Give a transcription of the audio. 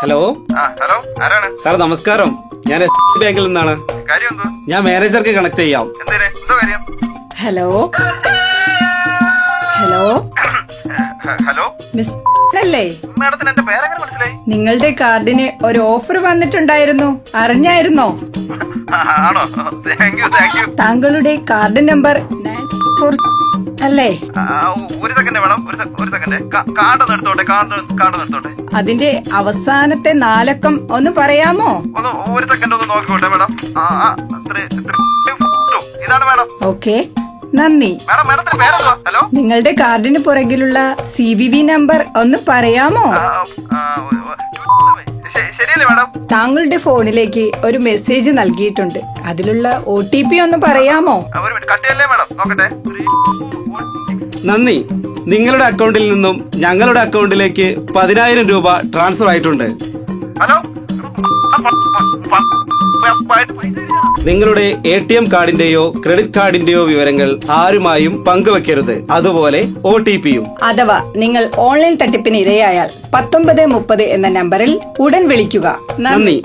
Hello hello, ആരാണ്? Sir നമസ്കാരം. ഞാൻ എസ് ബാങ്കിൽ നിന്നാണ്. കാര്യം എന്തോ? ഞാൻ മാനേജർക്ക് കണക്ട് ചെയ്യാം. എന്തിന്? എന്തോ കാര്യം? ഹലോ ഹലോ ഹലോ മിസ് അല്ലേ? മാഡത്തിന് എന്റെ പേരെങ്ങനെ മനസ്സിലായി? നിങ്ങളുടെ കാർഡിന് ഒരു ഓഫർ വന്നിട്ടുണ്ടായിരുന്നു, അറിഞ്ഞായിരുന്നോ? ആണോ? Thank you. താങ്കളുടെ കാർഡ് നമ്പർ 94 അല്ലേ? ഒരു സെക്കൻഡ് മേഡം, ഒരു സെക്കൻഡ്. കാർഡ് എടുത്തോട്ടെ. അതിന്റെ അവസാനത്തെ 4 അക്കം ഒന്ന് പറയാമോ? ഒരു സെക്കൻഡ് ഒന്ന് നോക്കിക്കോട്ടെ മേഡം. ഇതാണ് മേഡം. ഓക്കെ, നന്ദി. മേഡത്തിന്റെ പേരെന്തുവാ? ഹലോ, നിങ്ങളുടെ കാർഡിന് പുറകിലുള്ള CVV നമ്പർ ഒന്ന് പറയാമോ? ശരിയല്ലേ മേഡം? താങ്കളുടെ ഫോണിലേക്ക് ഒരു മെസ്സേജ് നൽകിയിട്ടുണ്ട്, അതിലുള്ള OTP ഒന്ന് പറയാമോ? ഒരു മിനിറ്റ്, കട്ടിയല്ലേ മേഡം? നോക്കട്ടെ. നന്ദി. നിങ്ങളുടെ അക്കൗണ്ടിൽ നിന്നും ഞങ്ങളുടെ അക്കൗണ്ടിലേക്ക് 10,000 രൂപ ട്രാൻസ്ഫർ ആയിട്ടുണ്ട്. ഹലോ, നിങ്ങളുടെ ATM കാർഡിന്റെയോ ക്രെഡിറ്റ് കാർഡിന്റെയോ വിവരങ്ങൾ ആരുമായും പങ്കുവെക്കരുത്. അതുപോലെ OTPയും. അഥവാ നിങ്ങൾ ഓൺലൈൻ തട്ടിപ്പിന് ഇരയായാൽ 1930 എന്ന നമ്പറിൽ ഉടൻ വിളിക്കുക. നന്ദി.